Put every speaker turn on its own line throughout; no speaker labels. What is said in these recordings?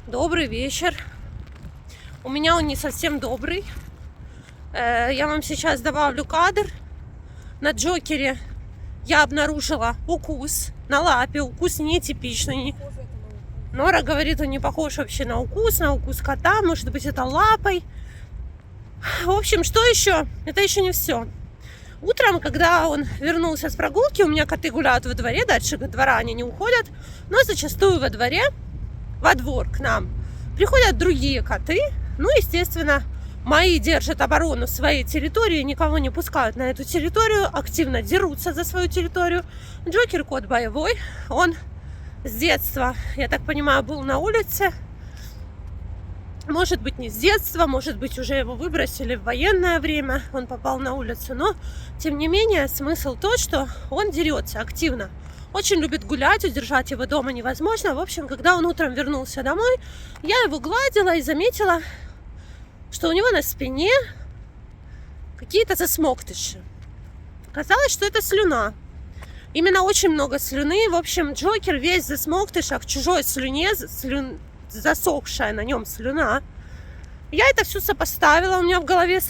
Добрый вечер. У меня он не совсем добрый. Я вам сейчас добавлю кадр. На Джокере я обнаружила укус на лапе. Укус нетипичный. Нора говорит, он не похож вообще на укус кота. Может быть, это лапой. В общем, что еще? Это еще не все. Утром, когда он вернулся с прогулки, у меня коты гуляют во дворе, дальше двора они не уходят, но зачастую во дворе, во двор к нам приходят другие коты. Ну, естественно, мои держат оборону своей территории, никого не пускают на эту территорию, активно дерутся за свою территорию. Джокер кот боевой, он с детства, я так понимаю, был на улице. Может быть, не с детства, может быть, уже его выбросили в военное время, он попал на улицу. Но, тем не менее, смысл тот, что он дерется активно. Очень любит гулять, удержать его дома невозможно. В общем, когда он утром вернулся домой, я его гладила и заметила, что у него на спине какие-то засмоктыши. Казалось, что это слюна. Именно очень много слюны. В общем, Джокер весь в засмоктышах, в чужой слюне, засохшая на нем слюна. Я это все сопоставила, у меня в голове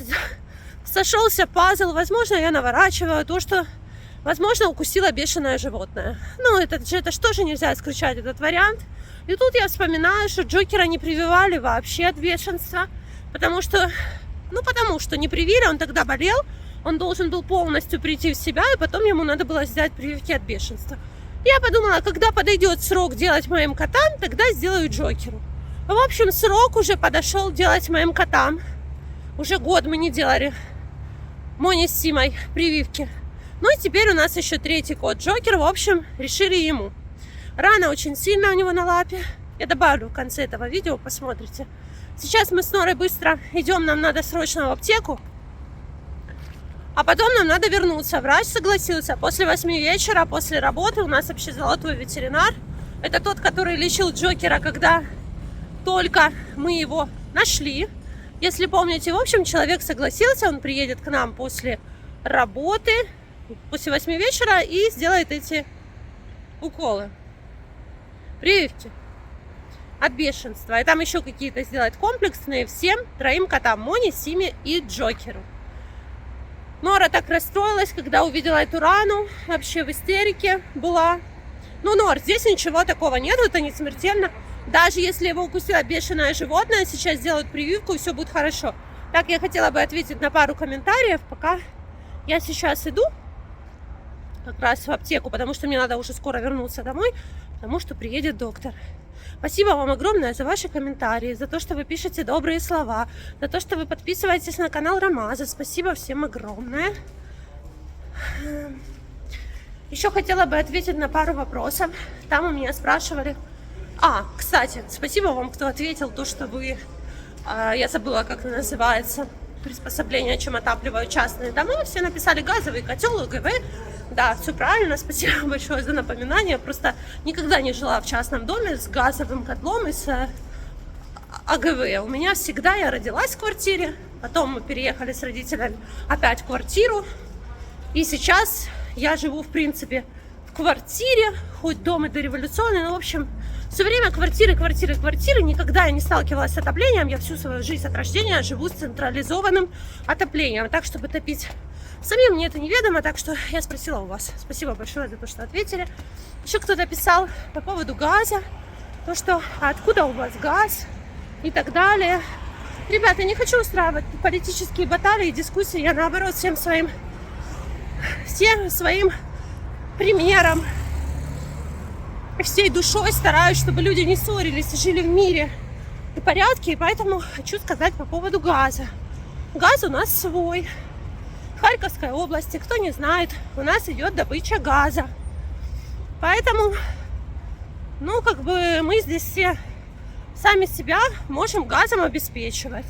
сошелся пазл. Возможно, я наворачиваю то, что, возможно, укусило бешеное животное. Ну, это же тоже нельзя исключать, этот вариант. И тут я вспоминаю, что Джокера не прививали вообще от бешенства, потому что не привили, он тогда болел, он должен был полностью прийти в себя, и потом ему надо было сделать прививки от бешенства. Я подумала, когда подойдет срок делать моим котам, тогда сделаю Джокеру. В общем, срок уже подошел делать моим котам. Уже год мы не делали Моне с Симой прививки. Ну и теперь у нас еще третий кот Джокер. В общем, решили ему. Рана очень сильная у него на лапе. Я добавлю в конце этого видео, посмотрите. Сейчас мы с Норой быстро идем, нам надо срочно в аптеку. А потом нам надо вернуться. Врач согласился. После 8 вечера, после работы у нас вообще золотой ветеринар. Это тот, который лечил Джокера, когда только мы его нашли. Если помните, в общем, человек согласился, он приедет к нам после работы, после 8 вечера и сделает эти уколы. Прививки от бешенства. И там еще какие-то сделать комплексные всем троим котам. Моне, Симе и Джокеру. Нора так расстроилась, когда увидела эту рану, вообще в истерике была. Ну, Нор, здесь ничего такого нет, это не смертельно. Даже если его укусило бешеное животное, сейчас сделают прививку, и все будет хорошо. Так, я хотела бы ответить на пару комментариев, пока я сейчас иду как раз в аптеку, потому что мне надо уже скоро вернуться домой, потому что приедет доктор. Спасибо вам огромное за ваши комментарии, за то, что вы пишете добрые слова, за то, что вы подписываетесь на канал Рамаза. Спасибо всем огромное. Еще хотела бы ответить на пару вопросов. Там у меня спрашивали... кстати, спасибо вам, кто ответил то, что вы... я забыла, как это называется. Приспособление, чем отапливают частные дома. Все написали газовый котел, ОГВ. Да, все правильно, спасибо большое за напоминание. Просто никогда не жила в частном доме с газовым котлом и с АГВ. У меня всегда, я родилась в квартире, потом мы переехали с родителями опять в квартиру. И сейчас я живу, в принципе, в квартире, хоть дом и дореволюционный, но, в общем, все время квартиры. Никогда я не сталкивалась с отоплением. Я всю свою жизнь от рождения живу с централизованным отоплением. Так, чтобы топить самим, мне это неведомо, так что я спросила у вас. Спасибо большое за то, что ответили. Еще кто-то писал по поводу газа, то, что откуда у вас газ и так далее. Ребята, не хочу устраивать политические баталии, дискуссии. Я, наоборот, всем своим примером, всей душой стараюсь, чтобы люди не ссорились и жили в мире и порядке. И поэтому хочу сказать по поводу газа. Газ у нас свой. В Харьковской области, кто не знает, у нас идет добыча газа. Поэтому, мы здесь все сами себя можем газом обеспечивать.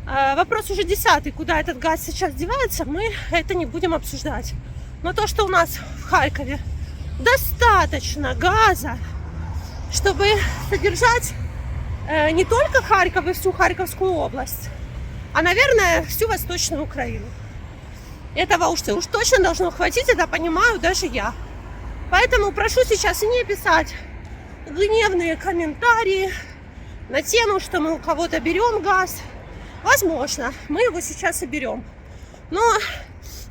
Вопрос уже 10-й, куда этот газ сейчас девается, мы это не будем обсуждать. Но то, что у нас в Харькове достаточно газа, чтобы содержать не только Харьков и всю Харьковскую область, а, наверное, всю Восточную Украину. Этого уж точно должно хватить, это понимаю даже я. Поэтому прошу сейчас не писать гневные комментарии, на тему, что мы у кого-то берем газ. Возможно, мы его сейчас и берем. Но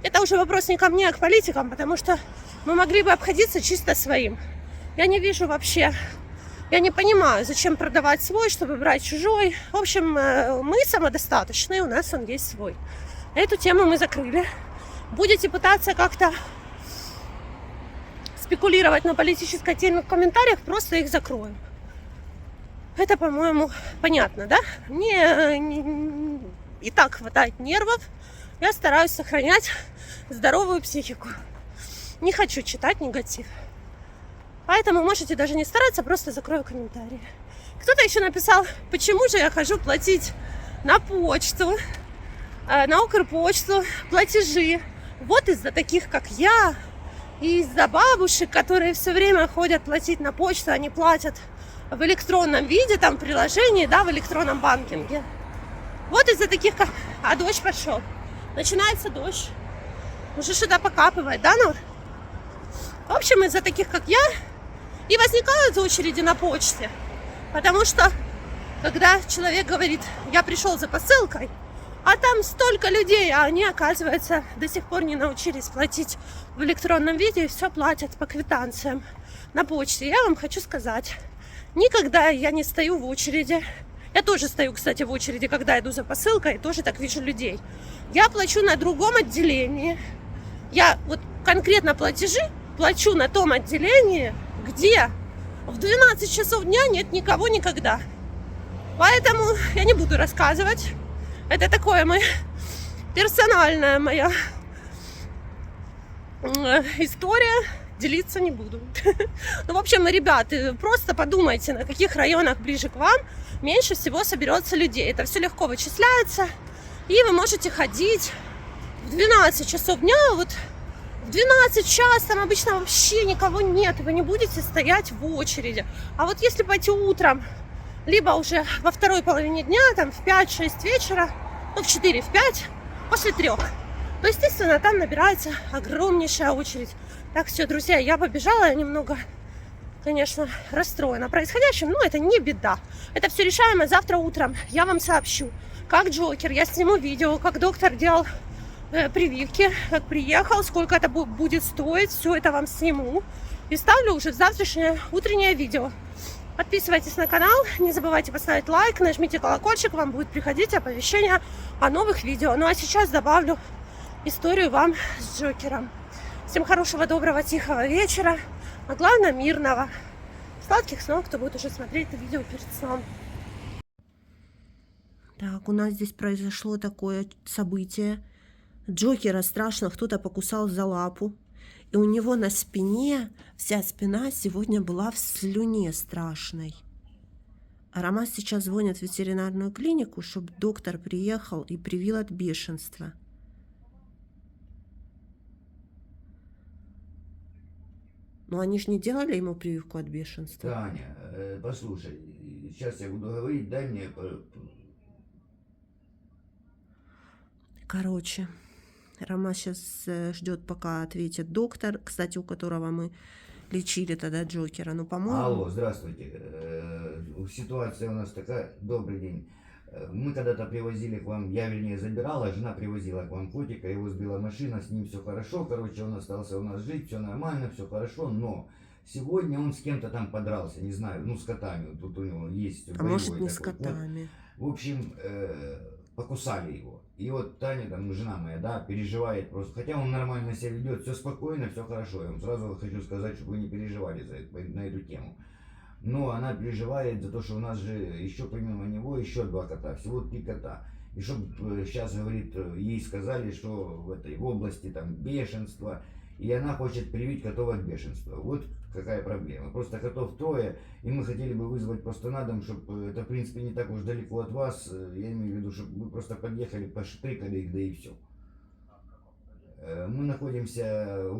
это уже вопрос не ко мне, а к политикам, потому что мы могли бы обходиться чисто своим. Я не вижу вообще, я не понимаю, зачем продавать свой, чтобы брать чужой. В общем, мы самодостаточные, у нас он есть свой. Эту тему мы закрыли. Будете пытаться как-то спекулировать на политической теме в комментариях, просто их закроем. Это, по-моему, понятно, да? Мне и так хватает нервов. Я стараюсь сохранять здоровую психику. Не хочу читать негатив. Поэтому можете даже не стараться, просто закрою комментарии. Кто-то еще написал, почему же я хожу платить на почту, на Укрпочту, платежи. Вот из-за таких, как я, и из-за бабушек, которые все время ходят платить на почту, они платят в электронном виде, там в приложении, да, в электронном банкинге. Вот из-за таких, как... А дождь пошел. Начинается дождь. Уже что-то покапывает, да, Нур? В общем, из-за таких, как я, и возникают очереди на почте. Потому что, когда человек говорит, я пришел за посылкой, а там столько людей, а они, оказывается, до сих пор не научились платить в электронном виде и все платят по квитанциям на почте. Я вам хочу сказать, никогда я не стою в очереди. Я тоже стою, кстати, в очереди, когда иду за посылкой, и тоже так вижу людей. Я плачу на другом отделении. Я вот конкретно платежи плачу на том отделении, где в 12 часов дня нет никого никогда. Поэтому я не буду рассказывать. Это такое персональная моя история. Делиться не буду. Ну, в общем, ребята, просто подумайте, на каких районах ближе к вам меньше всего соберется людей. Это все легко вычисляется. И вы можете ходить в 12 часов дня. Вот в 12 час там обычно вообще никого нет. Вы не будете стоять в очереди. А вот если пойти утром, либо уже во второй половине дня, там в 5-6 вечера, ну в 4, в 5, после 3, то, естественно, там набирается огромнейшая очередь. Так, все, друзья, я побежала, я немного, конечно, расстроена происходящим, но это не беда. Это все решаемо завтра утром. Я вам сообщу, как Джокер, я сниму видео, как доктор делал прививки, как приехал, сколько это будет стоить, все это вам сниму и ставлю уже в завтрашнее утреннее видео. Подписывайтесь на канал, не забывайте поставить лайк, нажмите колокольчик, вам будет приходить оповещение о новых видео. Ну а сейчас добавлю историю вам с Джокером. Всем хорошего, доброго, тихого вечера, а главное мирного. Сладких снов, кто будет уже смотреть это видео перед сном. Так, у нас здесь произошло такое событие. Джокера страшно кто-то покусал за лапу. И у него на спине, вся спина сегодня была в слюне страшной. А Ромас сейчас звонит в ветеринарную клинику, чтобы доктор приехал и привил от бешенства. Но они же не делали ему прививку от бешенства.
Таня, послушай, сейчас я буду говорить, дай мне...
Короче, Рома сейчас ждет, пока ответит доктор, кстати, у которого мы лечили тогда Джокера. Ну, по-моему...
Алло, здравствуйте. Ситуация у нас такая. Добрый день. Мы когда-то привозили к вам, я вернее забирала, жена привозила к вам котика, его сбила машина, с ним все хорошо, короче, он остался у нас жить, все нормально, все хорошо, но сегодня он с кем-то там подрался, не знаю, ну с котами, тут у него есть...
А может не
такой.
с котами.
Вот, в общем, покусали его. И вот Таня, там, жена моя, да, переживает просто, хотя он нормально себя ведет, все спокойно, все хорошо, я вам сразу хочу сказать, чтобы вы не переживали на эту тему. Но она переживает за то, что у нас же еще помимо него еще 2 кота, всего 3 кота. И чтобы сейчас, говорит, ей сказали, что в этой области там бешенство, и она хочет привить котов от бешенства. Вот какая проблема. Просто котов 3, и мы хотели бы вызвать просто на дом, чтобы это в принципе не так уж далеко от вас. Я имею в виду, чтобы вы просто подъехали, поштрикали их, да и все. Мы находимся